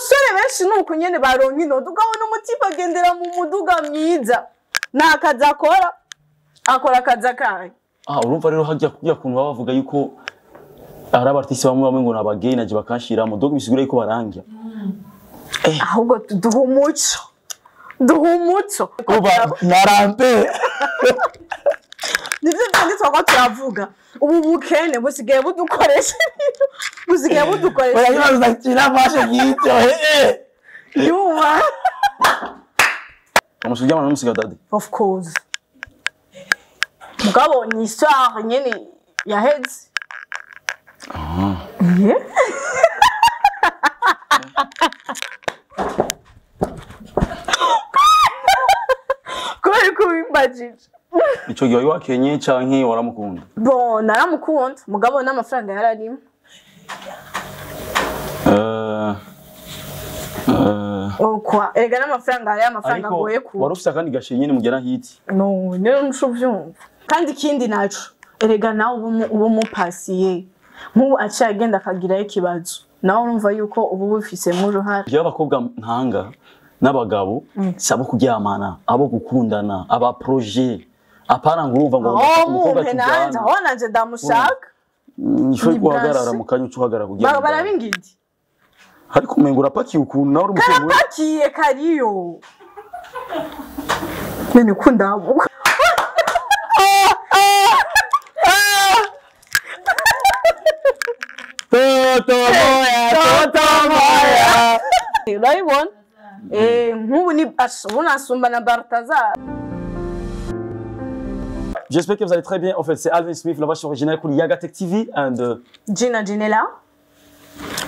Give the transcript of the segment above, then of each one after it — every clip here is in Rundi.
abasore benshi nuko nyene baronka inoti ukabona umutipa agendera mu muduga mwiza nakaza akora akaza kayo. Urumva rero hajya kugira kuntu bavuga yuko ari abartisi bamwe ngo nabagay naje bakanshiramo donc bisigura yuko barangya. Ahubwo duha umuco kuba narambe nivyo byandi twako turavuga ubu bukene busigaye budukoresha barayibaza kira fashe gito yuma bamusujya mana musiga dadi of course mugabo ni histoire nyene yaheze kubimbaje ico gihe wakenye canke waramukunda bon naramukunda mugabo n'amafaranga yararimo okwa ega n'amafaranga ari amafaranga goye ku warufise kandi gashiye nyene mugera hiti no nero nshuvyumva kandi ikindi naco erega nawe ubu mupasiye nk'ubu aciye agenda akagira ikibazo nawe urumva yuko ubu bifise mu ruhara y'abakobwa ntanga n'abagabo sabo kuryamana abo gukundana aba projet apana ngurumva ngo umukobwa cyane nanje ndamushaka nishwe guhagarara mu kanya ucuhagarara kugira barabingidi ariko umengura paki ukuntu nawe uri mukobwa pakiye kariyo nene kundabuka toto moya urayibona nk'ubu ni asumba na Bartazar. J'espère que vous allez très bien. En fait, c'est Alvin Smith, la voix originale pour Yaga Tech TV. Gina Ginella.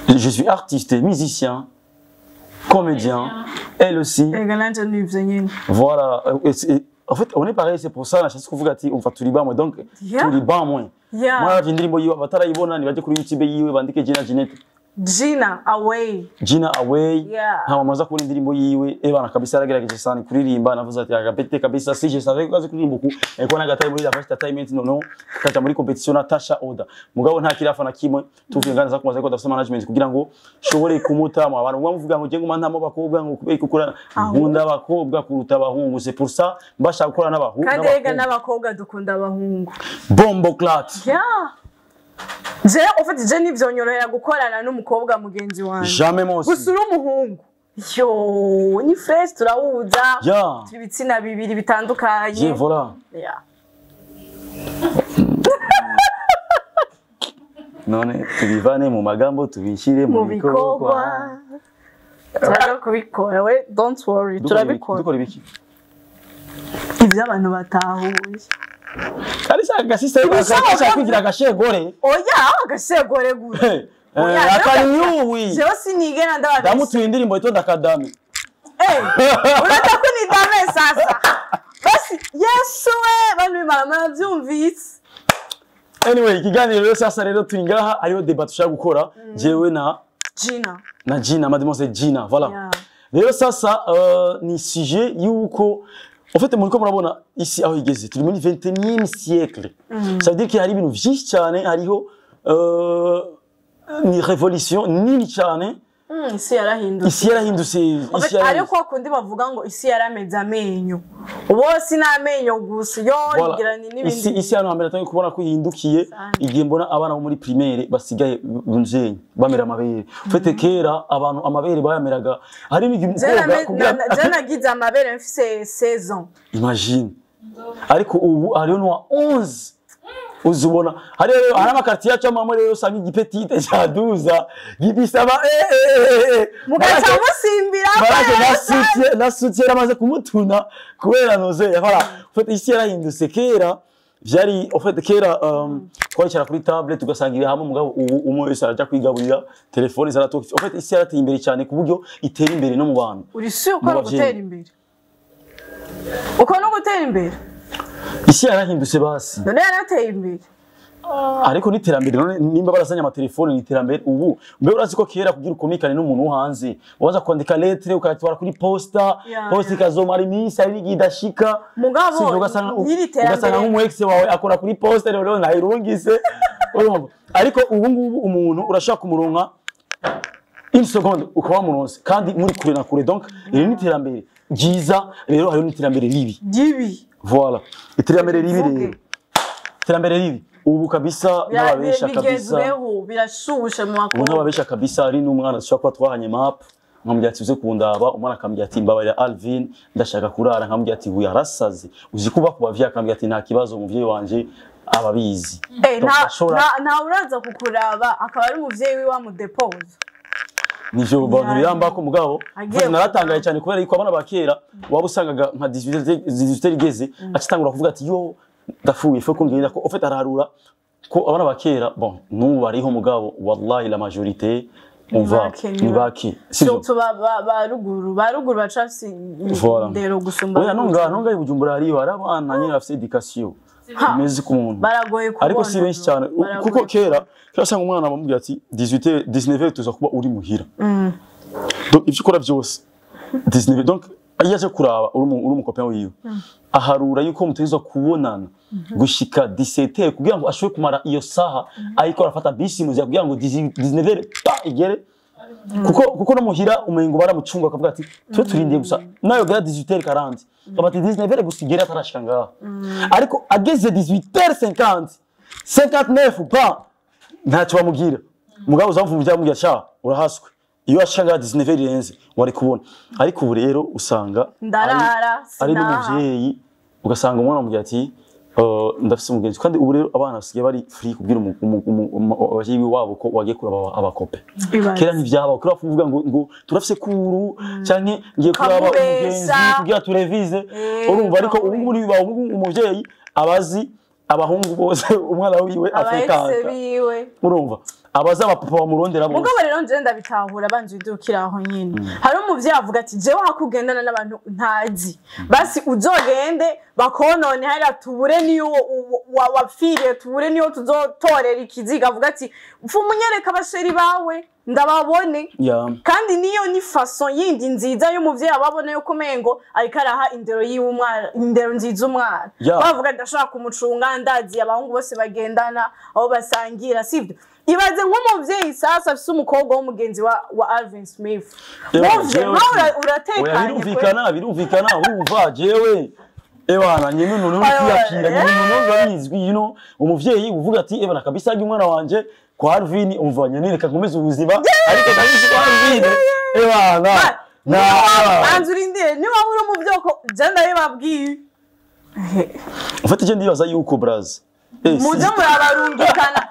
Je suis artiste, musicien, comédien, elle aussi. Voilà. En fait, on est pareil, c'est pour ça, la chanson qu'on vous gâte, on fait tout les bas, moi. Donc, tout les bas, moi. Moi, je dis, moi, batara ibona, ni baje kuri YouTube yiwe, bandike Gina Ginette. Gina Away. Gina Away. Hama maza kuri indirimbo yiwe ebana kabisa aragerageje sana kuririmba navuze ati agapete kabisa si je savais ko azi kuririmba ku eko nagataye muri la first time no kaja muri competition Natasha Oda mugabo nta kirafa na kimwe tuvinganza kumaza ko dafite management kugira ngo shobore kumutama abantu bamuvuga ngo jengo mantamo bakobwa ngo kubera nkunda abakobwa kuruta abahungu c'est pour ça mbasha gukora n'abahungu kandi n'abakobwa dukunda abahungu bombo clat je en fait je nivyonyorohera gukorana n'umukobwa mugenzi wanje jamais moi aussi gusura umuhungu yo ni fresh turawuza tubitsina bibiri bitandukanye voilà none tubivane mu magambo tubishire mu bikorwa turabikora we don't worry turabikora dukora ibiki ivyo abantu batahuye Kalisa gasiste bakasha kwigira agashegore. Oya agashegore gute. Akanyuwi. Je sinigena ndabaza. Damutu indirimbo itonda kadame. Unataka ni dame sasa. Basi Yesu we bantu mama byumvise. Anyway, ikiganiro rero sasa rero turi ngaha ariyo debate ushaka gukora jewe na Gina mademoiselle Gina voilà. Rero sasa ni sujet yuko en fait, mon murabona ici aho igeze turi muri 21e siècle. Ça veut dire qu'il y a ibintu vyinshi cyane hariho ni révolution nini cyane. Isi yarahindutse. Ariko kundi bavuga ngo isi yarameze amenyo. Bose n'amenyo gusa yo igira n'ibindi. Isi hano hambere tangi kubona ko yihindukiye igihe mbona abana bo muri primaire basigaye bunjenye bamera amabere. Fete kera abantu amabere bayameraga hari nigi mukobwa kugira jana giza amabere mfise 16 ans. Imagine. Ariko ubu hariho no 11 uzubona hari amakarti yacu amama rero usanga igipetite cya 12 gibisaba mugaca musimbira na soutien amaze kumutuna kubera noze voilà en fait ici yarahindutse kera byari en fait kera twayicara kuri table tugasangira hamwe mugabo umwe wese araja kwigaburira telefone zaratoka en fait ici yarateye imbere cyane ku buryo itera imbere no mu bantu uri sure ko gutera imbere uko no gutera imbere isi yarahindutse basi none yarateye imbere ariko niterambere none nimba barasanya ama telefone niterambere ubu mbe urazi ko kera kugira ukomikane n'umuntu hanze waza kwandika lettre ukatwara kuri posta ikazomara iminsi ari igidashika mugabo ugasanga nk'umu ex wawe akora kuri posta rero nayirungise ariko ubu ngubu umuntu urashaka kumuronka une seconde ukaba muronse kandi muri kure na kure donc iri ni iterambere ryiza rero hari n'iterambere ribi voilà iterambere ribi rero iterambere ribi ubu kabisa n'ababesha kabisa birashushe mu makuru ubu n'ababesha kabisa ari n'umwana dushaka kwa twahanye map nkamubwira ati uze kundaba umwana akambwira ati mbabarira Alvin ndashaka kurara nkamubwira ati uyu arasaze uzi kuba kubavya akambwira ati nta kibazo umuvyeyi wanje ababizi nta uraza kukuraba akaba ari umuvyeyi wiwe amudepose nivyo bantu birambako mugabo naratangaye cyane kubera yuko abana bakera waba usangaga nka 18 igeze acitangura kuvuga ati yo ndafuye fo kongera ko ofete ararura ko abana bakera bon n'ubu bariho mugabo wallahi la majorité on va ni baki surtout baruguru bacafsi ndero gusumba oya nonga ibujumbura hariho arabana nyine afite education imeze ku muntu baragoye kubona ariko si benshi cyane kuko kera cyasanga umwana bamubwira ati 19 tuza kuba uri muhira donc ivyo ukora byose 19 donc ayaje kuraba uri umukopera wiwe aharura yuko muteza kubonana gushika 17 kugira ngo ashobore kumara iyo saha ariko arafata bisi muzi kugira ngo 19 igere kuko no muhira umengo baramucunga akavuga ati turindiye gusa nayo gara 18h40 kabati 19h gusigera atarashanga ariko ageze 18h50 59 pa ntacyo bamugira mugabo uzamvu mujya sha urahaswe iyo ashanga 19h irenze wari kubona ariko ubu rero usanga ari n'umuvyeyi ugasanga umwana mugira ati ndafise umugenzi kandi ubu rero abana basigaye bari free kubwira abavyeyi wabo ko wagiye kuraba abakope kera ntivyaba kuri bavuga ngo turafise kuru canke ngiye kuraba umugenzi kugira turevize urumva ariko ubu muri biba umuvyeyi abazi abahungu bose umwana wiwe afekanta urumva abaza abapapa bamurondera bose mugabo rero nje ndabitahura banje idukira aho nyine hari umuvyeyi avuga ati jewe hakugendana n'abantu ntazi basi uzogende bakonone hari tubure niyo wapfiriye tubure niyo tuzotorera ikiziga avuga ati mfumunyereka abasheri bawe ndababone kandi niyo ni façon yindi nziza y'umuvyeyi ababone yuko mengo ariko araha indero yiwe umwana indero nziza umwana bavuga ndashaka kumucunga ndazi abahungu bose bagendana aho basangira sivyo ibaze nk'umuvyeyi sasa afise umukobwa w'umugenzi wa Alvin Smith muvye uratekanye birumvikana urumva jewe ebana nyine none kwiyakira nyine barizwi umuvyeyi uvuga ati ebana kabisa umwana wanje kwa Alvin umvanye nene kakomeza ubuzima ariko ndabizi kwa Alvin ebana anzurindire ni wawe uri mu byoko janda yebabwiye ufite je ndibaza yuko braz muze murabarungikana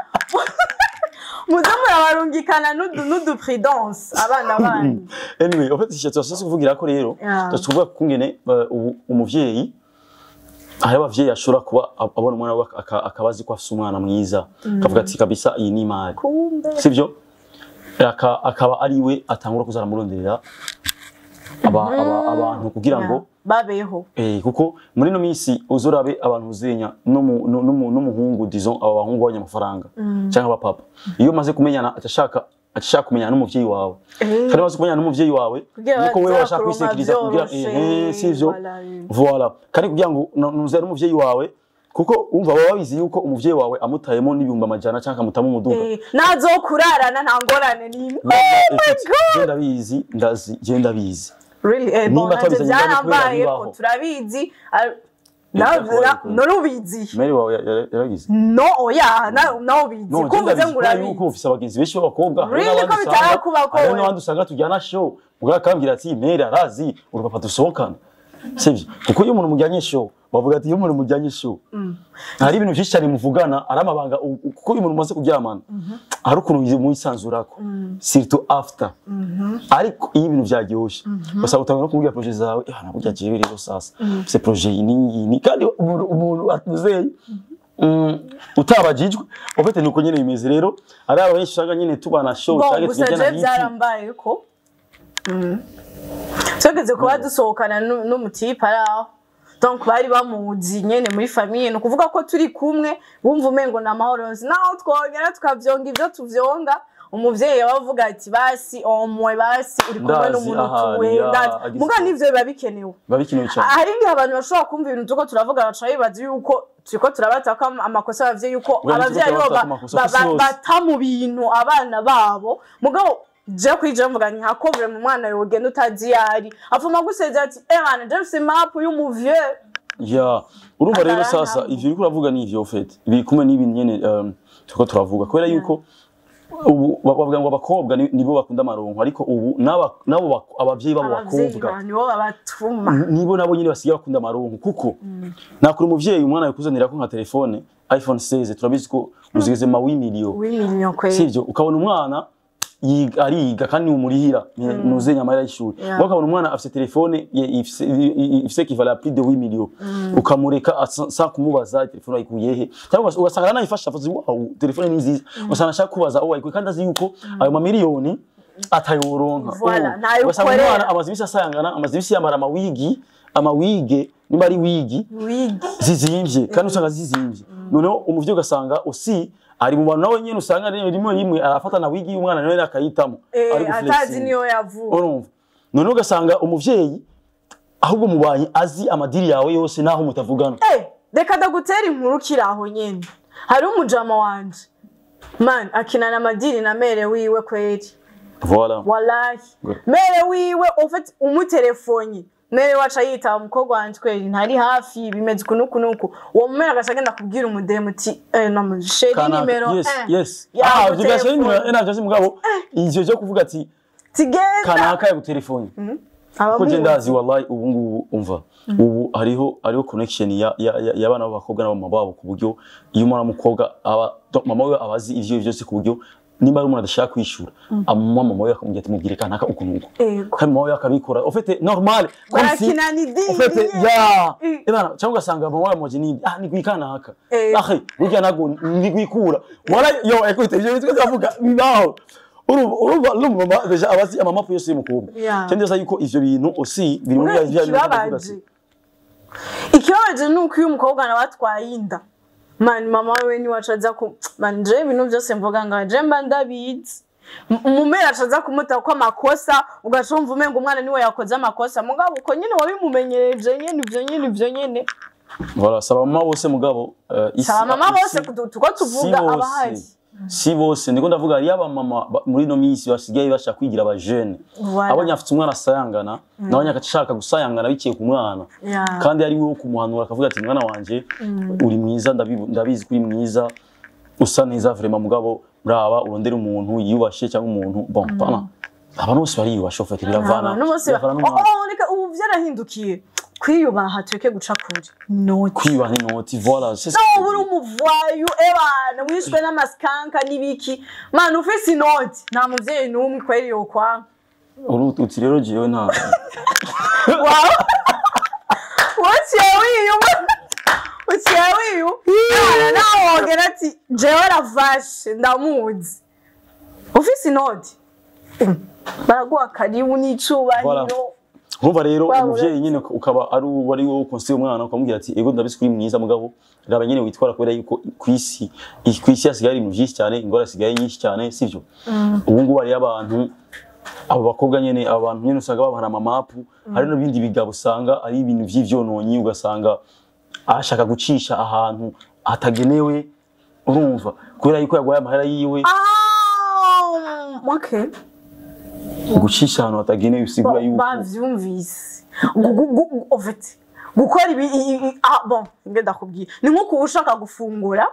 murabarungikana nudu prudence abana bandi anyway ufite icyo cyose kuvugira ko rero tuvuga kungene umuvyeyi aho abavyeyi ashobora kuba abona umwana we akabazi ko afise umwana mwiza akavuga ati kabisa iyi ni imari sivyo akaba ari we atangura kuzara muronderera abantu kugira ngo babeho kuko muri no minsi uzorabe abantu uzenya n'umuhungu disons aba bahungu b'abanyamafaranga cyangwa abapapa iyo maze kumenyana atashaka kumenyana n'umuvyeyi wawe kandi maze kumenyana n'umuvyeyi wawe niko wewe washaka kwisekiriza kugira sivyo voilà kandi kugira ngo nuze n'umuvyeyi wawe kuko umva baba babizi yuko umuvyeyi wawe amutayemo n'ibihumbi amajana cyangwa amutamo umuduga nazo kurarana nta ngorane n'imwe genda bizi really nimba twabize ko turabizi norubizi Mary wawe yaragize no oya no bizi kuvuze ngo urabizi yuko ufise abagenzi benshi b'abakobwa ko bitara kubako hari n'abandi usanga tujyana show mugakambira ati Mary arazi urupapa dusohokana sivyo kuko iyo umuntu mujyanye show bavuga ati iyo umuntu mujyanye show hari ibintu byinshi cyane muvugana aramabanga kuko iyo umuntu umaze kuryamana hari ukuntu muyisanzurako surtout after ariko iyo ibintu byagihoshe basa utangana kumubwira projet zawe nabujya jewe rero sasa c'est projet ni kandi umuntu atuzeye utabajijwe ofete nuko nyene bimeze rero ari abenshi usanga nyene tubana show cyangwa tujyana hiti byarambaye ko twegeze kuba dusohokana n'umutipe araho donc bari bamuzi nyene muri famille no kuvuga ko turi kumwe bumva umengo na mahoro naho twongera tukavyonga ivyo tuvyonga umuvyeyi yabavuga ati basi omwe basi uri kumwe n'umuntu tuwe muga nivyo biba bikenewe cyane hari ngi abantu bashobora kumva ibintu tuko turavuga baca bibaza yuko turiko turabataka amakosa abavyeyi yuko abavyeyi bata mu bintu abana babo mugabo je kwije mvuga nti hakovure mu mwana yogenda utazi yari afuma guseza ati bana je mfise map y'umuvieux ya urumva rero sasa ivyo uriko uravuga ni ivyo fete biri kumwe n'ibintu nyene tuko turavuga kubera yuko ubu bavuga ngo abakobwa nibo bakunda amaronko ariko ubu nabo abavyeyi babo bakobwa nibo babatuma nibo nabo nyine basigaye bakunda amaronko kuko nakuri umuvyeyi umwana yakuzanira ko nka telefone iPhone 16 turabizi ko uzigeze ma 8 million kweli sivyo ukabona umwana ariga kandi umurihira nuze nyamara y'ishuri bakabona umwana afite telefone ifise kivala plus de 8 millions ukamureka sa kumubaza telefone ayikuyehe cyangwa ugasanga nanayifasha avuze wow telefone ni nziza usanga ashaka kubaza oh ayikuye kandi azi yuko ayo ma miliyoni atayoronka ugasanga umwana amazibisi asangana amazibisi yamara amawige nimba ari wigi zizimvye kandi usanga zizimvye noneho umuvyo ugasanga usi ari mu bantu nawe nyene usanga rimwe arafata na wigi y'umwana nawe akayitamo ari atazi niyo yavuga urumva none ugasanga umuvyeyi ahubwo mubanye azi amadiri yawe yose naho mutavugana reka ndagutera inkuru kiraho nyene hari umujama wanje man akinana amadiri na mere wiwe kweri voilà wallahi mere wiwe ufite umutelefoni mere wacha yita umukobwa wanje kweri ntari hafi bimeze kunuku uwo mumera agashagenda kubwira umudemu uti namusheri nimero yes ugasheri nimero naje mugabo ivyo cyo kuvuga ati tigenda kanaka ya telefone ko je ndazi wallahi ubu ngubu umva ubu hariho connection ya bana b'abakobwa n'abamama babo ku buryo iyo umwana w'umukobwa mama we abazi ivyo byose ku buryo nimba ari umuntu adashaka kwishura mama we akamubwira ati mubwire kanaka ukuntu kandi mama we akabikora ofete normal ofete ya ibana cyangwa gasanga mama we moje ni ni kwikanaka burya nago ni kwikura wala yo ekwite ibyo bitwe ndavuga bibaho urumva mama deja abazi amamapu yose y'umukobwa cyende sa yuko ivyo bintu osi biri muri bya ikibabaje nuko uyu mukobwa nabatwaye inda man mama we ni wacaza ku manje ibintu byose mvuga ngaje mba ndabizi umumera acaza kumuta ko amakosa ugacumva umenga umwana niwe yakoze amakosa mugabo uko nyine wabimumenyereje nyene ivyo nyene voilà saba mama bose mugabo saba mama bose tuko tuvuga abahari si bose ndiko ndavuga yaba mama muri no minsi basigaye bashaka kwigira aba jeune abonye afite umwana asayangana nabonye akashaka gusayangana biciye ku mwana kandi ari we kumuhanura akavuga ati mwana wanje uri mwiza ndabizi kuri mwiza usa neza vraiment mugabo braba urondera umuntu yubashe cyangwa umuntu bon pana abantu bose bari yubashe ofete biravana reka ubu byarahindukiye kwiyubaha tweke guca kuri noti kwiyubaha ni noti voilà c'est ça uri umuvayo ebana wishwe n'amaskanka nibiki man ufise inoti nta muvyeyi numwe kweri yo kwa uti rero jewe nta wow what's your nawe wogera ati jewe ravashe ndamuzi ufise inoti baraguha karibu n'icubahiro Nkumva rero umuvyeyi nyine ukaba ari wowe konsiye umwana ukamubwira ati ego ndabisi kuri mwiza mugabo raba nyine witwara kubera yuko kwisi yasigaye mu byinshi cyane ingora sigaye nyinshi cyane sivyo ubu ngubu ari abantu abo bakobwa nyene abantu nyene usanga babana amapu hari no bindi bigabo usanga ari ibintu vy'ivyononyi ugasanga ashaka gucisha ahantu atagenewe urumva kubera yuko yagwaye amahera yiwe okay gucisha ahantu atagenewe usigura yuko bavyumvise ofete gukora ibi bon ngenda kubwira ni nkuko ushaka gufungura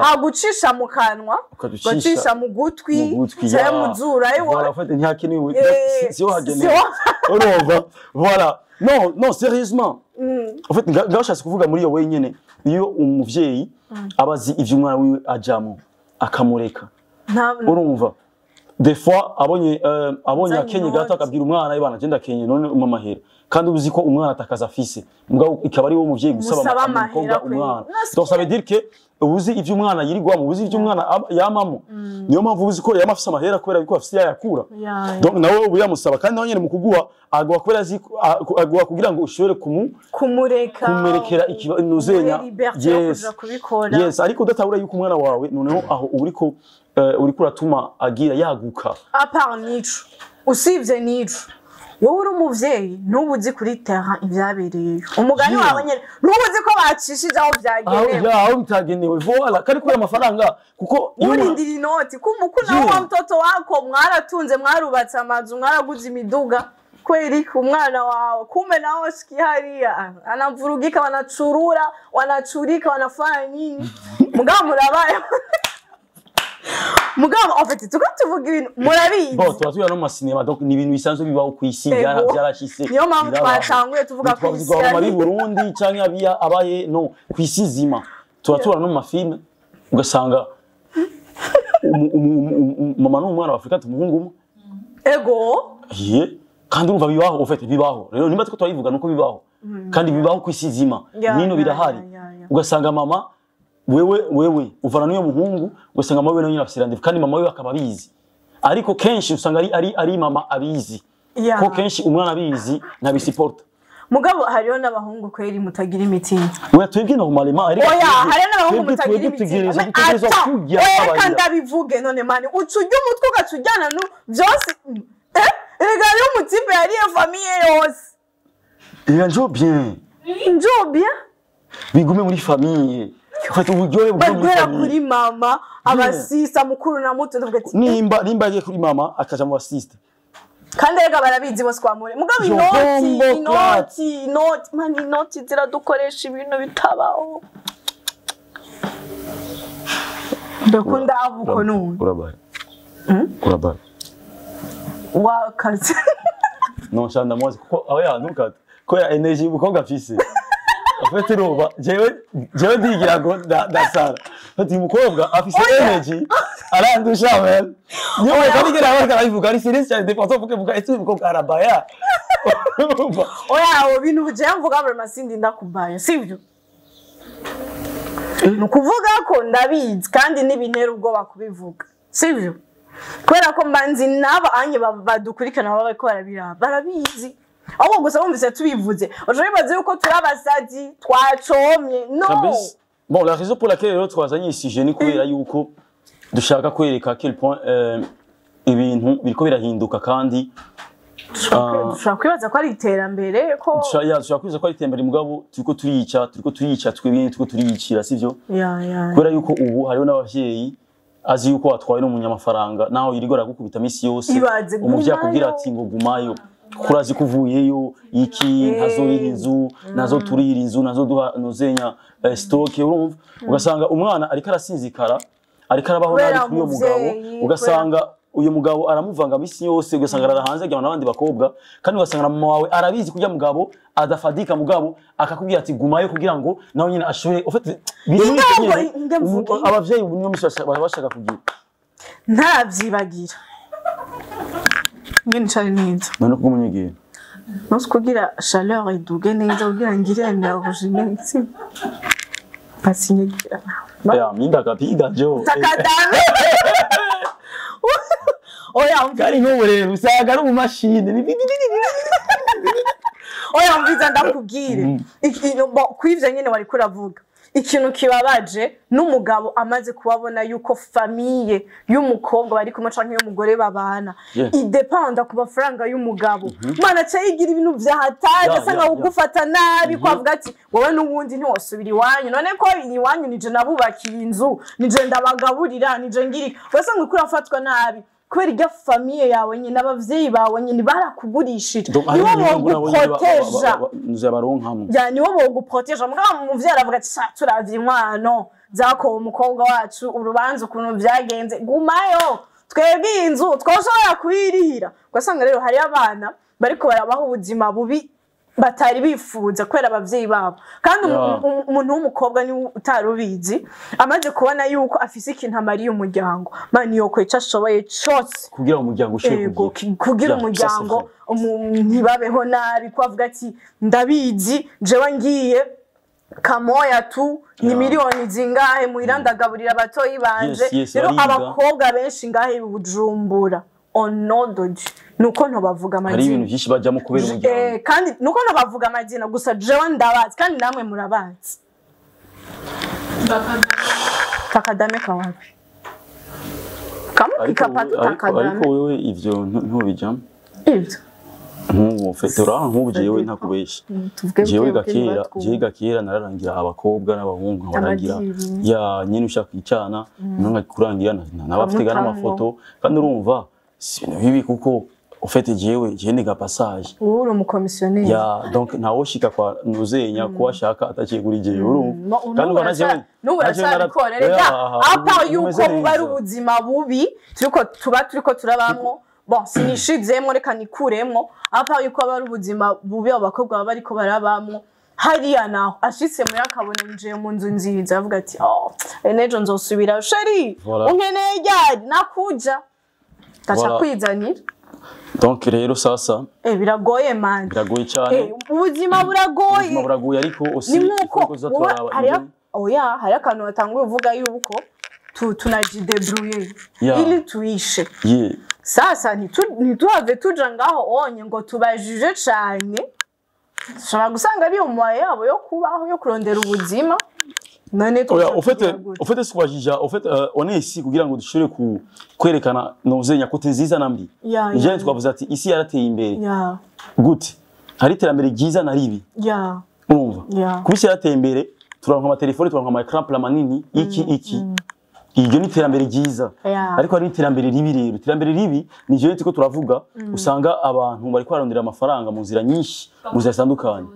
hagucisha mu kanwa bacisha mu gutwi cyangwa mu zura voilà ofete ntihakenewe siyo hagenewe urumva voilà non sérieusement ofete ngashaka kuvuga muri yo wenyene iyo umuvyeyi abazi ivyo umwana wiwe ajamo akamureka urumva des fois abonye akenye gato akabwira umwana ibana agenda kenye none umamahera kandi uzi ko umwana atakaza afise mugabo ikaba ari wo muvyeyi gusaba umukobwa umwana donc ça veut dire que ubuzi ivyo umwana yirigwamo ubuzi ivyo umwana yamamo niyo mpamvu ubuzi ko yamafise amahera kubera biko afise yakura donc nawe ubu yamusaba kandi nawe nyene mu kuguha agwa kubera agwa kugira ngo ushobore kumurekera ikinuzenya yes ariko udatahura yuko umwana wawe noneho aho uriko uratuma agira yaguka apart nico usivye nico wowe uri umuvyeyi ntubuzi kuri terrain ivyabereye umugani wawe nyene ntubuzi ko bacishije aho vyagenewe aho bitagenewe voila kari kuri amafaranga kuko urindira inoti kumukuna wa mtoto wako mwaratunze mwarubatse amazu mwaraguze imiduga kweli umwana wawe kumbe nao sikiharia anavurugika wanachurika wanafanya nini mugabo murabaye mugabo afite tuvuga ibintu murabizi bo tuba no mu cinema donc ni ibintu bisanzwe bibaho ku isi byarashise niyo mpamvu twatanguye tuvuga ku isi muri Burundi canke abaye no ku isi zima tuba no mu mafilme ugasanga mama n'umwana wa Afrika tumuhungu umwe ego kandi urumva bibaho ufite bibaho rero nimba tuko twayivuga nuko bibaho kandi bibaho ku isi zima nino birahari ugasanga mama wewe uvana n'uyo muhungu ugasanga mama we nawe afite randevu kandi mama we akaba abizi ariko kenshi usanga ari mama abizi ko kenshi umwana abizi ntabisiporta mugabo hariyo n'abahungu kweri mutagira imitima oya twebwe normalement ariko oya hariyo n'abahungu mutagira imitima reka ndabivuge none mani ucujya umutwe ugacujyana byose erega yo mutipe yariye famille yose njo bien bigume muri famille ufite uburyohe bwo muri famille kuri mama abasista mukuru na muto ndavuga ati nimba agiye kuri mama akaja mu basista kandi rega barabizi bose kwamure mugabo inoti mani inoti ziradukoresha ibintu bitabaho ndakunda avuko none urabara wakaze non chanda mozi kuko aya ntukata ko ya energy bukoga afise afite roba jewe ndigira ngo dasara ati mukobwa afise energy arandusha men niwe kabigera abaka bivuga ari serious cyane default vuga ese bukoga arabaya oya bintu buje mvuga muri masindi ndakubaya sivyo nukuvuga ko ndabizi kandi nibintera ubwoba kubivuga sivyo kwera ko mbanzi naba anye badukurikana baba ko barabizi ahubwo gusa bumvise tubivuze ujuri baze yuko turabasazi twacomye no bon la raison pour laquelle rero twazanye sujet ni kubera yuko dushaka kwereka quel point ibintu biriko birahinduka kandi dushaka kwibaza ko ari iterambere ko dushaka kwibaza ko ari iterambere mugabo turiko turiyica twebwe turiko turiyicira sivyo kubera yuko ubu hariho n'abavyeyi azi yuko atwaye no munyamafaranga naho yirigora gukubita misi yose umuvye akubwira ati ngo gumayo kurazi kuvuyeyo iki ntazorira inzu nazo turira inzu nazo duha nozenya stock urumva ugasanga umwana ariko arasinzikara ariko arabaho nabi kuri uyo mugabo ugasanga uyu mugabo aramuvanga misi yose ugasanga arahanze ajyana n'abandi bakobwa kandi ugasanga mama wawe arabizi kujya mugabo adafadika mugabo akakubwira ati gumayo kugira ngo nawe nyine ashore ufite abavyeyi niyo misi bashaka kugira ntabyibagira ngene cyane neza none ko umunyigiye no kugira chaleur iduge neza kugira ngire energie si pasinyigira ya minda kapiga jo takadame oya ngari nk'uburere usanga ari mu mashine oya mbiza ndakubwire kwivye nyene wari kuravuga ikintu kibabaje n'umugabo amaze kubabona yuko famille y'umukobwa bari kumwe canke y'umugore babana idependa ku mafaranga y'umugabo mana cyayigira ibintu vyahataje asanga ugufata nabi kwavuga ati wowe n'ubundi ntiwosubira iwanyu none ko iwanyu nije nabubakiye inzu nije ndabagaburira nije ngiri wasanga uko urafatwa nabi kubera irya famille yawe nyine abavyeyi bawe nyine barakugurishije niwo boguproteja niwo boguproteja mugabo umuvyeyi aravuga ati turavye inkwano zako umukobwa wacu urubanza ukuntu vyagenze gumayo twebwe inzu twoshobora kuyirihira ugasanga rero hari abana bariko barabaho ubuzima bubi batari bifuza kwera abavyeyi babo kandi umuntu w'umukobwa ni utarubizi amaze kubona yuko afise ikintu amariye umuryango mani yoko ica ashoboye cyose kugira umuryango ushe kugira umuryango ntibabeho nabi kwavuga ati ndabizi jewe ngiye kamoya tu ni miliyoni zingahe muirandagaburira abatoyi banje rero abakobwa benshi ngahe Bujumbura onodoje nuko ntobavuga amazina hari ibintu byinshi bajyamo kubera umuryango kandi nuko ntobavuga amazina gusa jewe ndabazi kandi namwe murabazi takadame kawapi kama ikapata takadame ariko wewe ivyo ntubijyamo ivyo nk'ubu mfete uraha nk'ubu jewe ntakubesha jewe gakera nararangira abakobwa n'abahungu baragira ya nyine ushaka icana none kurangira nabafite gana amafoto kandi urumva bibi kuko ufite jewe ni ga passage uri umukomisiyoneri ya donc ntawo shika kwa nuzenya ko ashaka atakiye kuri jewe urumva kandi ubona jewe n'uracabikora rega apa yuko bari ubuzima bubi turiko turabamwo bon sinishizemo reka nikuremo apa yuko bari ubuzima bubi abakobwa bariko barabamwo hariya naho ashitse muri akabona nje mu nzu nziza avuga ati nejo nzosubira sheri unkeneye ryari nakuja tacha kwizanira. Donc rero sasa biragoye man biragoye cyane ubuzima buragoye ariko aussi hari akantu batanguye uvuga yuko tunajidebrouiller ili tuishe sasa ntituhave tuja ngaho onye ngo tubajije cane shobora gusanga ari umwaye yabo yo kubaho yo kurondera ubuzima none ufite swajija on est ici kugira ngo dushire kwerekana nozenya kote nziza nambi je twavuze ati isi yarateye imbere gute hari terambere ryiza na ribi urumva kubisi yarateye imbere turanka ama telefone turanka ama ecran plat manini iki iryo ni terambere ryiza ariko hari terambere ribi rero terambere ribi ni je tiko turavuga usanga abantu bari kwarondera amafaranga mu nzira nyinshi mu nzira zitandukanye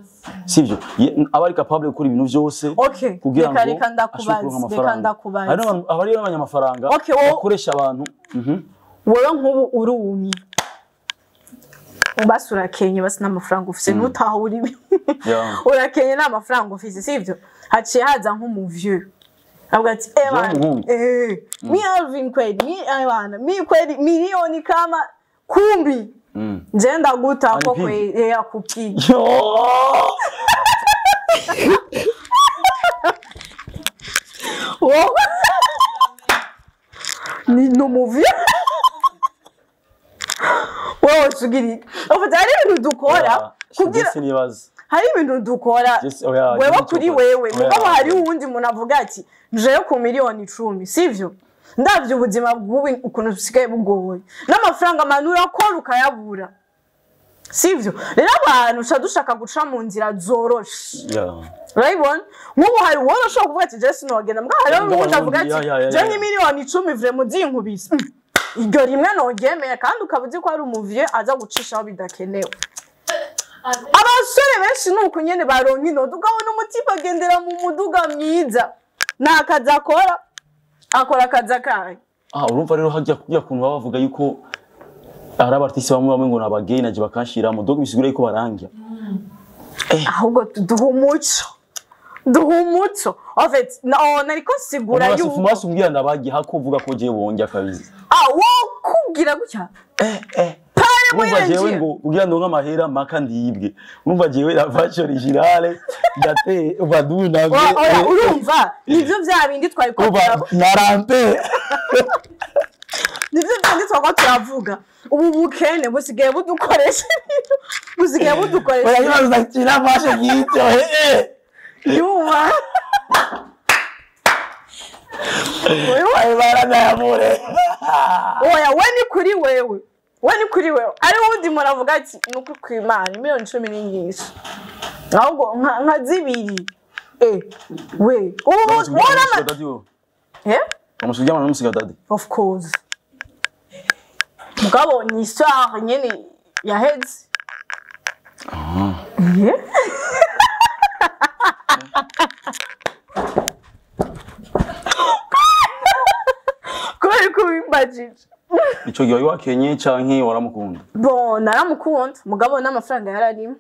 sivyo abari capable gukora ibintu byose kugira ngo reka ndakubaza abari abanyamafaranga bakoresha abantu wowe nk'ubu urumye basura Kenya basi n'amafaranga ufise nutaho uri urakenye n'amafaranga ufise sivyo haciye haza nk'umuvieux avuga ati mi Alvin kweli mi kweli milioni kama 10 njenda guta ko kweli ya kupiga ni no movie sugiri ufite hari ibintu dukora kugira hari ibintu dukora wewe kuri wewe mugabo hari uwundi muntu avuga ati nje ku miliyoni 10 sivyo ndavye ubuzima bw'ubu ukuntu busigaye bugoye n'amafaranga manura ko ukayabura sivyo rero abantu dushaka guca mu nzira zoroshe urabibona nk'ubu hari uwo ushobora kuvuga ati Jesse nogenda mbwa hari uwundi avuga ati je ni miliyoni 10 vre mu zinkubise iryo rimwe nogemeye kandi ukabuzi ko ari umuvye aza gucishaho bidakenewe abasore benshi nuko nyene baronka inodo ukabona umutima agendera mu muduga mwiza nakaza akora akaza kaye urumva rero hajya kujya kuntu bavuga yuko ari abartisi bamwe ngo nabagay naje bakanshira mu dogo bisigura yuko barangya ahubwo duhumuco en fait nariko sigura yuko fumaso mbwira ndabagiye hakuvuga ko je bonjya kabizi wo kugira gutya urumva jewe ngo kugira ngo nk'amahera maka ndibwe urumva jewe la vache originale date baduna urumva nivyo vya bindi twari ko narampe nivyo byandi twako turavuga ubu bukene busigaye budukoresha oya bazakira vache gito yuma oya barana yamure oya weni kuri wewe ari wundi muravuga ati nuko kwimana miliyoni 10 n'ingisha ahubwo nka zibiri we ubu umusujya mwana musiga dadi of course mugabo ni histoire nyene ya heads kubimbaje ico gihe wakenye canke waramukunda bon naramukunda mugabo n'amafaranga yararimo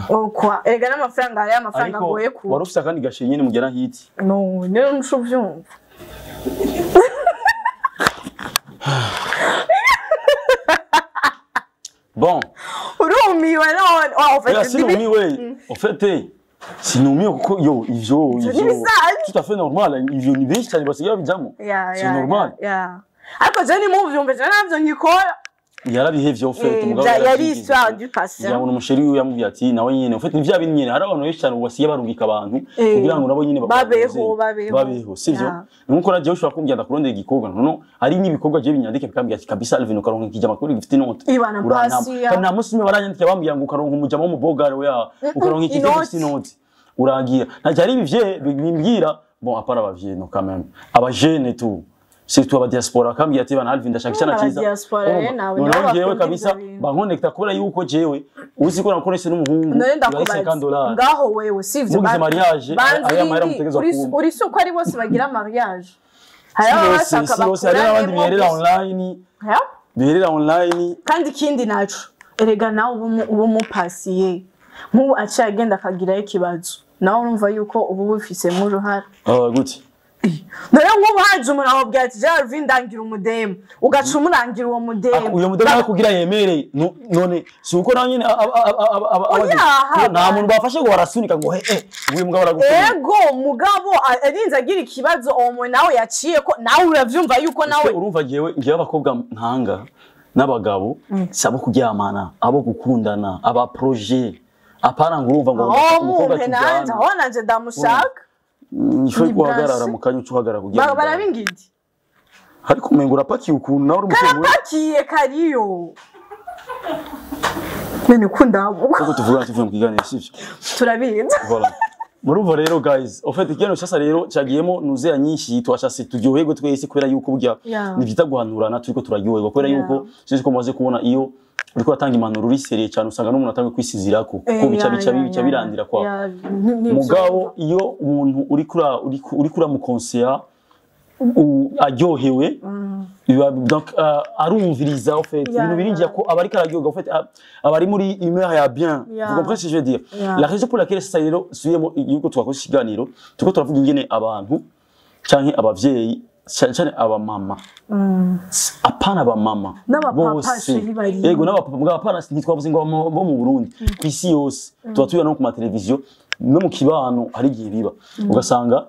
okwa ega n'amafaranga ari amafaranga goye ku warufite kandi gashiye nyene mugera hiti no nero nshuvyumva bon urumiwe none en fait sinumye kuko ivyo tout à fait normal ivyo ni benshi cyane basigaye bijamo c'est normal ariko je ni mu vyumve je navyo nkikora yarabihevye ofete umugabo yari histoire du passé yabona umusheri wiwe yamubwiye ati nawe nyene ofete nivya bintu nyene hari abantu benshi cyane wasiye barungika abantu kugira ngo nabo nyene babeho sivyo nuko naje ushobora kumbwira ndakurondera igikorwa no hari n'ibikorwa je binyandike bikambwira ati kabisa Alvin ukaronka ikijama kuri gifite note nta musi mwe baranyandike bambwira ngo ukaronka umujama w'umubogare we ukaronka ikijama gifite note urangira nta ari bivye bimbwira bon apara abavye no quand même aba jeune tout surtout aba diaspora kambwira ati bana Alvin ndashaka cyane cyiza ngewe kabisa bankonekta kubera yuko jewe uzi ko nakoresha n'umuhungu $50 ngaho wewe sivyo mugize mariage aya mahera mutegeza ku uri suko ari bose bagira mariage hari abandi biherera online kandi ikindi naco erega nawe ubu mupasiye nk'ubu aciye agenda akagirayo ikibazo nawe urumva yuko ubu bufisemo uruhara gute none nk'ubu haje umuntu ahubwira ati Alvin ndangira umudemu ugaca umurangira uwo mudemu uyo mudemu akugira yemere none si uko nawe nyine nta muntu bafashe ngo barasunika ngo uyu mugabo aragukunda ego mugabo arinze agira ikibazo uwo muntu nawe yaciye ko nawe uravyumva yuko nawe urumva ngewe abakobwa ntanga n'abagabo sabo kuryamana abo gukundana aba projet apana ngo urumva ngo umukobwa tujana abona nje ndamushaka nishwe guhagarara mu kanya ucuhagara kugira barabingidi ariko umengo urapakiye ukuntu nawe urumutse karapakiye kariyo nene kundabuka uko tuvuga tuvuye mu kiganiro sivyo turabirinda voilà murumva rero guys en fait ikintu cyasa rero cyagiyemo nuzeya nyinshi twashase turyoherwe twese kubera yuko burya nivita guhanurana turiko turaryoherwa kubera yuko sinzi ko mumaze kubona iyo uriko atanga impanuro uri seriye cyane usanga n'umuntu atanga kwisizirako kuko bica birandira kwa mugabo iyo umuntu uri kura mu conseiller aryohewe donc arumviriza en fait ibintu biringiye ko abari kararyoga en fait abari muri humeur ya bien vous comprenez ce que je veux dire la raison pour laquelle ça rero suyemo yuko twakoze ikiganiro tuko turavuga ingene abantu canke abavyeyi cyane aba mama apana aba mama bose yego n'abapapa mugabo apana ntitwavuze ngo bo mu Burundi kwisi yose tuba tuya no ku mateleviziyo no mu kibano hari gihe biba ugasanga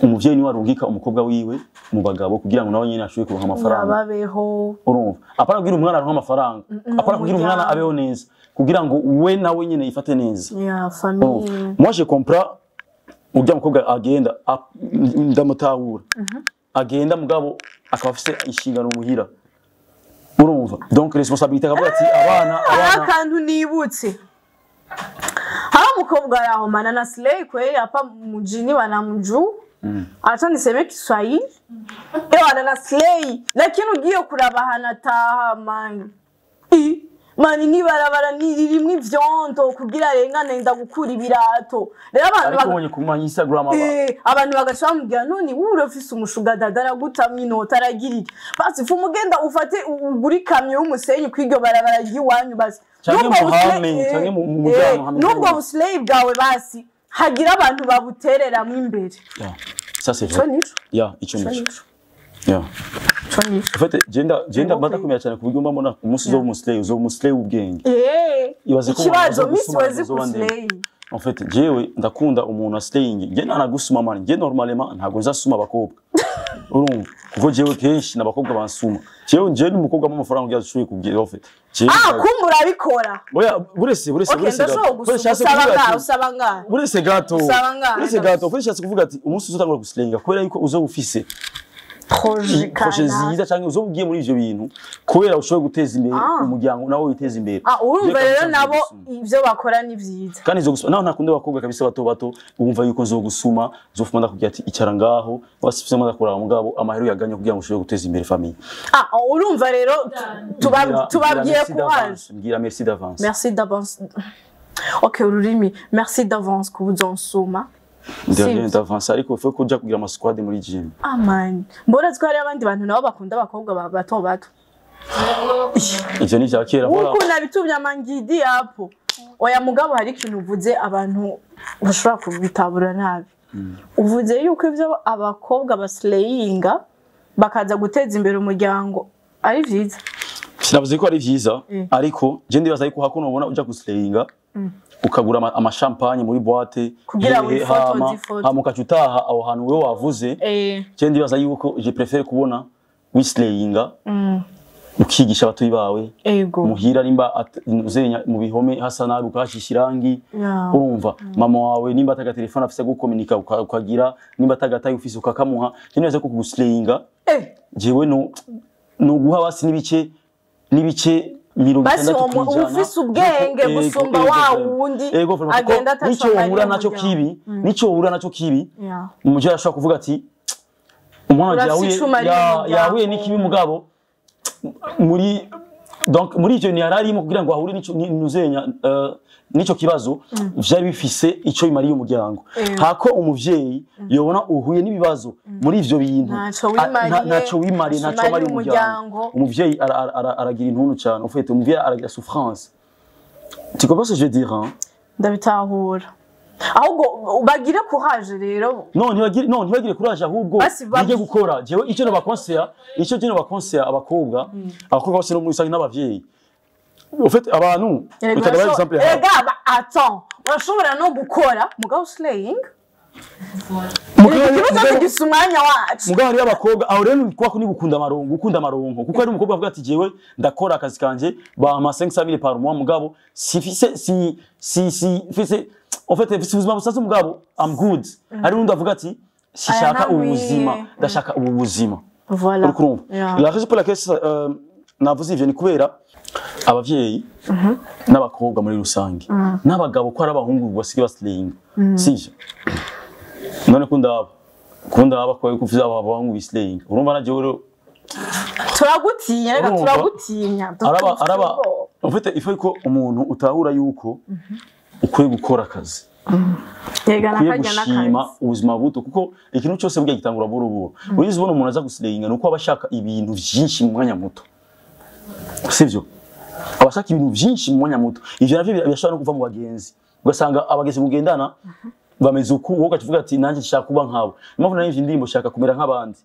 umuvyeyi ni warungika umukobwa wiwe mu bagabo kugira ngo nawe nyine ashobe kuronka amafaranga babeho urumva apana kugira umwana aronka amafaranga apana kugira umwana abeho neza kugira ngo we nawe nyine yifate neza famille moi je comprends ujya mukobwa agenda ndamutahura agenda mugabo akaba afise inshingano muhira urumva donc responsabilité akavuga ati abana akantu nibutse hawa mukobwa yaho manana slay kweli hapa mjini wanamjuu acha niseme Kiswahili wanana slay lakini ugiye kuraba hanataha mani ni barabara nirimwe ivyondo kugira rengane nda gukura ibirato rero abantu bagabonye ku ma Instagram abantu bagashambira none urafise umushuga dadara gutamwe inota aragirira basi fu mugenda ufate uguri kamyo y'umusenyi kwiryo barabara yiwanyu basi nubwo buslave bwawe basi hagira abantu babuterera mu imbere ça c'est vrai ico nico en fait genda batakumira cyane ku buryo mbona umunsi zo muslay ubwenge ibaze ko ikibazo misi wazi kuslay en fait jewe ndakunda umuntu aslaying je nanagusuma mani je normalement ntago nzasuma abakobwa urumva kuko jewe kenshi nabakobwa bansuma je ni umukobwa mu mafaranga ugiye ashoye kubwira en fait kumbura bikora oya burese gato burese kuvuga ati umunsi uzotangura guslayinga kubera yuko uzo ufise projet ziza cyangwa uzo ugiye muri ivyo bintu kubera ushoboye guteza imbere umuryango nawo witeza imbere urumva rero nabo ivyo bakora ni vyiza kandi zo gusuma naho ntakunde bakobwa kabisa bato ubumva yuko zo gusuma zofuma ndakubwira ati icara ngaho wasifise mo ndakora mugabo amahero yaganya kugira ngo ushobore guteza imbere famille urumva rero tubabwiye kuhaje mbwira merci d'avance okay ururimi merci d'avance kubuzonsuma Ndabye d'avance ariko fe kuja kugira ama squad muri gym. Man. Mbona twari abandi bantu nabo bakunda abakobwa bato. Ivyo ni vya kera bora. Uko nabitubya mangidi hapo. Oya mugabo hari ikintu uvuze abantu bashobora kubitabura nabi. Uvuze yuko ivyo abakobwa baslayinga bakaza guteza imbere umuryango ari vyiza. Sinavuze ko ari vyiza ariko je ndibaza yuko hakuno ubona uja guslayinga ukagura ama champagne muri boîte kugira ngo hamukacutaha aho hantu wewe wavuze je ndibaza yuko je préfère kubona wislayinga ukigisha abatuyi bawe ego muhira nimba uzenya mu bihome hasa nabi ukahashisha irangi urumva mama wawe nimba ataga telefone afise gukomunika ukagira nimba atagataye ufise ukakamuha kineze ko kuguslayinga jewe no guha basi nibice basi ufise ubwenge gusumba wa wundi agenda atashobora nico uhura naco kibi umujya ashaka kuvuga ati umwana yahuye n'ikibi mugabo muri ivyo ntiyararimo kugira ngo ahure nico kibazo vyari bifise ico bimariye umuryango hako umuvyeyi yobona uhuye n'ibibazo muri ivyo bintu naco wimariye naco mari umuryango umuvyeyi aragira intuntu cyane ufite umuvyeyi aragira souffrance tu comprends ce que je veux dire ndabitahura ahubwo bagire courage rero ntibagire courage ahubwo bige gukora jewe icyo no bakonsea abakobwa bose no muri rusange n'abavyeyi ufite abantu bitagaba example attends urashobora no gukora mugabo slaying mugabo ari abakobwa aho rero kwako ni gukunda amarongo kuko ari umukobwa avuga ati jewe ndakora akazi kanje ba 500,000 par mois mugabo si en fait si ubuzima busaza mugabo I'm good ari undi avuga ati sishaka ubuzima ndashaka ubuzima voilà la raison pour laquelle navuze ivyo ni kubera abavyeyi n'abakobwa muri rusange n'abagabo ko ari abahungu basigaye baslaying sivyo none kundaba ko kuvuza abahungu bislaying urumva naje rero turagutinya araba en fait il faut ko umuntu utahura yuko ukwiye gukora akazi ukwiye gushima ubuzima buto kuko ikintu cyose bwiye gitangura buruburo urizi ubona umuntu aza guslayinga nuko abashaka ibintu byinshi mu mwanya muto sivyo abashaka ibintu byinshi mu mwanya muto ivyo navyo birashobora no kuva mu bagenzi ugasanga abagenzi mugendana bameze uko wowe ukavuga ati nanjye nshaka kuba nkawe impamvu nari indirimbo shaka kumera nk'abandi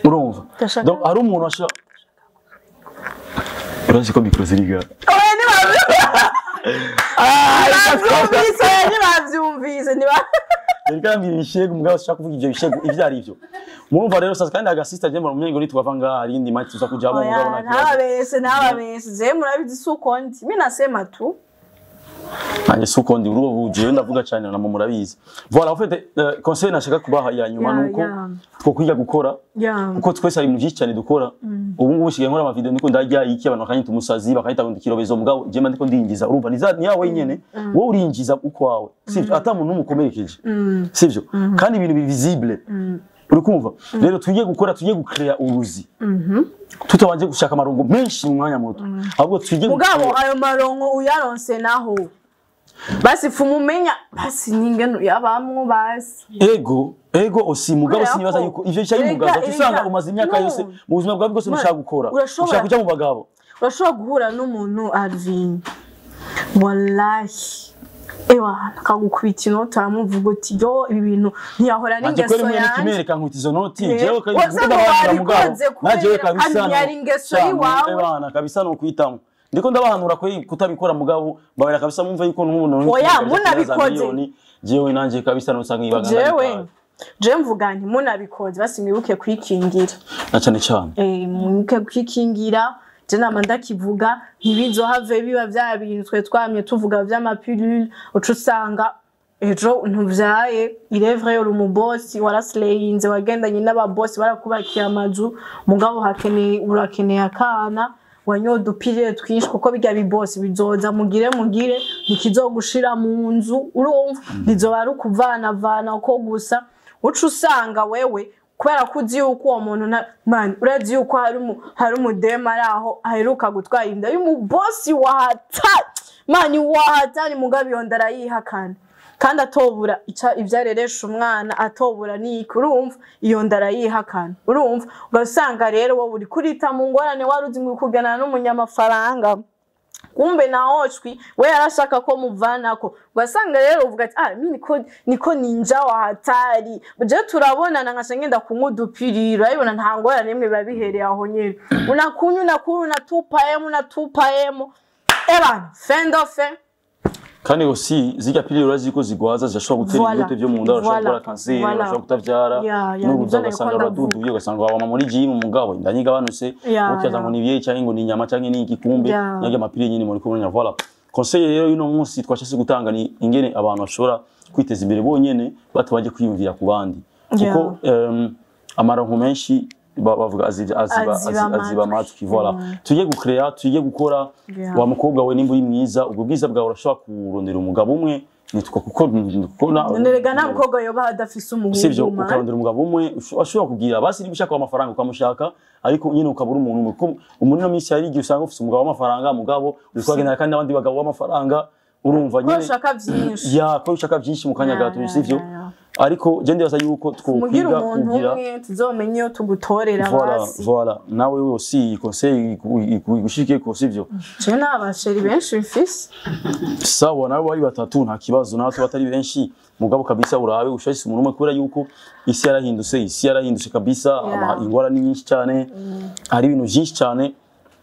urumva donc ari umuntu ashaka urazi ko micro ziriga bavyumvise Ndikambira ibishego mugabo ushaka kuvuga ivyo bishego ivyo ari ivyo murumva rero sasa kandi agasista je mu myengo nitwava ngaha ari indi match tuza kujamo mugabo ntababese je murabizi suko ndi mimi nasema tu anje suko ndi urubo buje ndavuga cyane na murabizi voilà en fait conseil nashaka kubaha ya nyuma nuko two kwiga gukora kuko twese ari mu byinshi cyane dukora ubu ngubu shigaye nkora ama video ndiko ndajya iki abantu bakanyita umusazi bakayita ngo ndikirobezo mugabo je ndiko ndinjiza urumva ni yawe nyene wowe urinjiza uko wawe sivyo ata muntu umukomerekeje sivyo kandi ibintu bivisible urikumva rero tugiye gukora tugiye gucreate uruzi tutabanje gushaka amarongo menshi mu mwanya muto ahubwo tugiye mugabo ayo marongo uyaronse naho basi fumumenya basi ningeno yabamwo basi ego osi mugabo sinibaza yuko ivyo cyari mugabo tusanga umaze imyaka yose mu buzima bwawe bwose mushaka gukora ushaka kujya mu bagabo urashobora guhura n'umuntu Alvin wallahi ewa nakagukubita inoti aramuvuga uti yo ibi bintu ntiyahora n'ingeso yanjye nikimereka nkubita izo noti jewe kabisa mugabo najewe kabisa ewa kabisa no kwitamo ndiko ndabahanura ko kutabikora mugabo babera kabisa mumva yuko n'umuntu oya munabikoze jewe nanje kabisa no sanga ibagana jewe mvuga nti munabikoze basi mwibuke kwikingira na cyane cyane mwibuke kwikingira je nama ndakivuga ntibizohave biba bya bintu twe twamye tuvuga vy'amapilule ucusanga ejo ntuvyaye irevre yo umubosi waraslayinze wagendanye n'ababosi barakubakiye amazu mugabo urakeneye akana wanyodupire twinshi kuko bijya bibosi bizoza mugire ntikizogushira mu nzu urumva bizoba ari ukuvana uko gusa uca usanga wewe kubera ko uzi yuko uwo muntu man urazi yuko hari umudema ari aho aheruka gutwara inda y'umubosi wahatani mugabo iyo nda arayihakana kandi atobura ivyareresha umwana atobura niki urumva iyo nda arayihakana urumva ugasanga rero wowe uri kurita mu ngorane waruzi ngo kuganana n'umunyamafaranga kumbe naochwi we arashaka ko muvanako ugasanga rero uvuga ati mimi niko ninja wa hatari je turabonana nkashengenda kumudupirira ayibona nta ngorane nemwe babihereye aho nyene unakunywa unatupayemo ebana fend of kandi aussi zirya pilule uraziko zigwaza zishobora gutera ibiyote byo mu nda urashobora gukora kanseri urashobora kutavyara n'uruza ugasanga abaduduye ugasanga wabama muri gym umugabo inda nyigabanutse ukiyaza ngo nibiye cyangwa ngo ni inyama cyangwa ni igikumbe nyage amapilule nyine muri kumenya voilà conseil rero y'uno munsi twashase gutanga ni ingene abantu bashobora kwiteza imbere bonyene batabaje kwiyumvira ku bandi kuko amaronko menshi bavuga aziba amatwi voilà tujye gucrea tujye gukora wa mukobwa we nimba uri mwiza ubwo bwiza bwawe urashobora kurondera umugabo umwe nitwa kuko nerega nta mukobwa yoba adafise umuhungu sivyo ukarondera umugabo umwe ushobora kugira basi niba ushaka amafaranga ukamushaka ariko nyine ukabura umuntu kuko umuntu no minsi yari igihe usanga ufise umugabo w'amafaranga mugabo urikwagendera kandi abandi bagabo b'amafaranga urumva nyine ko ushaka byinshi mu kanya gato sivyo ariko je ndibaza yuko twokwiga kugira tuzomenye yo tugutorera basi voilà nawe aussi conseil gushike ko sivyo je nabasheri benshi mfise sawa nawe bari batatu nta kibazo nawe batari benshi mugabo kabisa urabe ushashise umuntu umwe kubera yuko isi yarahindutse kabisa ingwara ni nyinshi cyane hari ibintu byinshi cyane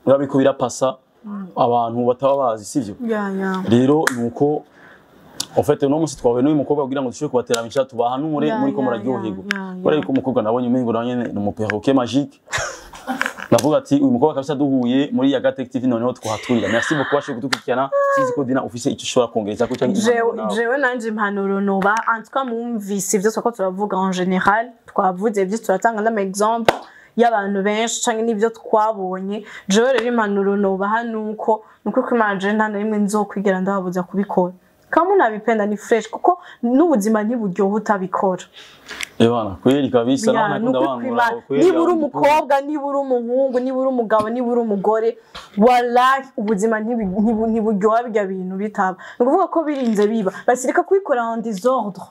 urabiko birapasa abantu bataba bazi sivyo rero nuko en fait no musi twawe no umukobwa kugira ngo dushobore kubateramisha tubahanure muri ko muraryoherwa bari ko umukobwa nabonye umengo nawe nyene no perroquet magique navuga ati uyu mukobwa kabisa duhuye muri ya Gatec TV noneho twahaturira merci beaucoup washe kudukurikirana sizi ko Dina office icyo ushobora kongereza ko cyangwa jewe nanje impanuro noba en tout cas mumvise ivyo twako turavuga en général twavuze ivyo turatanga n'ama exemple y'abantu benshi canke n'ivyo twabonye jewe rero impanuro noba hanuko nuko kwimanje nta na rimwe nzokwigera ndababuza kubikora kama unabipenda ni fresh kuko n'ubuzima ntiburyoha utabikora Ebana kweli kabisa nakunda abantu kweli niba uri umukobwa niba uri umuhungu niba uri umugabo niba uri umugore wallahi ubuzima ntiburyoha bijya bintu bitaba nukuvuga ko birinze biba basirika kubikora en désordre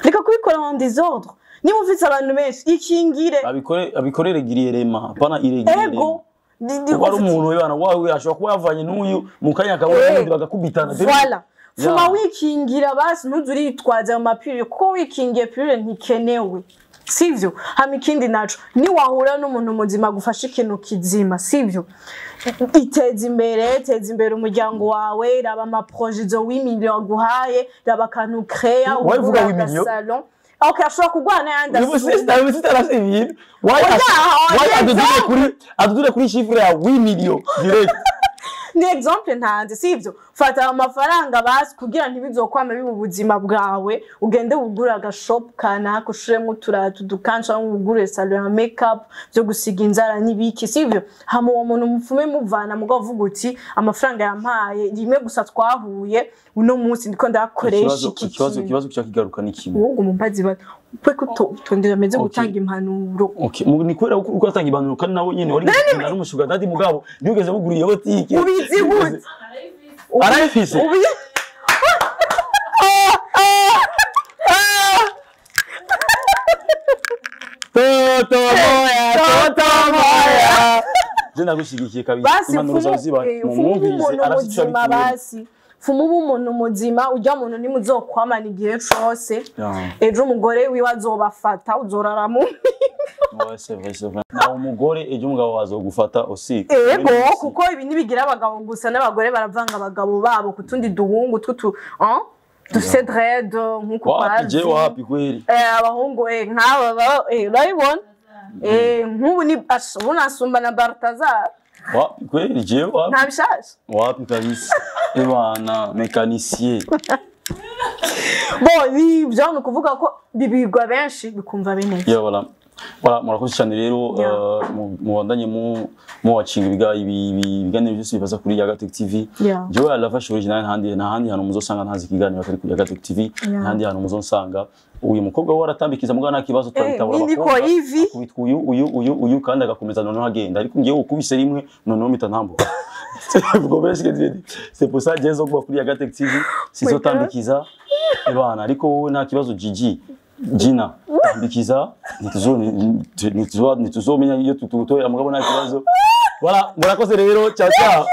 reka kubikora en désordre niba ufite abantu benshi ikingire abikorere giriyerema pana iregirema wari umuntu webana wawe ashobora kuba yavanye n'uyu mu kanya kabone n'undi bagakubitana voilà fuma wikingira basi ntuzuritwaza mu mapirire kuko wikingiye pirire ntikenewe sivyo hama ikindi naco ni wahura n'umuntu muzima gufasha ikintu kizima sivyo iteza imbere umuryango wawe raba ama projet zo 8 millions guhaye raba kantu créa uvuga 8 millions salon okay ashobora kugwana yanda niba sitarase ibintu why adudure kuri chiffre ya 8 millions direct ni exemple ntanze sivyo fata amafaranga basi kugira ntibizokwama bibu buzima bwawe ugende ugura agashop kana kushiremo turatu dukansha ugure salon ya makeup byo gusiga inzara nibiki sivyo hama uwo muntu mupfume muvana mugavuga uti amafaranga yampaye rimwe gusa twahuye uno munsi ndiko ndakoresha ikibazo cyakigaruka ni kimwe wowe umumbazi ba kwe kutondera meze gutanga impanuro okay ni kwera uko atanga impanuro kandi nawe nyene wari ari umushuga dadi mugabo ndigeze buguriye botike ubizi gute arayifise Toto moya Jena gushigikiye kabisa impanuro zawe ziba mu mwumvise arafite basi fumu umuntu muzima ujya muntu nimuzokwamana igihe cyose ejo umugore wiwazobafata uzoraramu na umugore ejo umugabo wazogufata osika ego kuko ibi nibigira abagabo gusa n'abagore baravanga abagabo babo kutundi duhungu tutu dufite dread nkuko kwaje wapi kweli abahungu nk'aba urabibona nk'ubu ni bunasumba na Bartazar wapi kweli je wapi ntabishasha wapi kabisa ebana mécanicien bon ni byo kuvuga ko bibigwa benshi bikumva bene voilà murakoze cyane rero mubandanye mu wacinga ibiganiro byose bibaza kuri ya Gatec TV jewe alafashe original handi hano muzosanga ntazi kiganiro kari kuri ya Gatec TV handi hano muzosanga uyu mukobwa waratambikiza mugana kibazo twabitabura bakubitwa uyu kandi agakomeza noneho agenda ariko ngiye ukubise rimwe noneho mita ntambuka ubwo benshi c'est pour ça jezo kuba kuri ya Gatec TV sizotambikiza ebana ariko wowe nta kibazo Gina tambikiza nituzomenya iyo tututoya mugabo nta kibazo voilà murakoze rero ciao ciao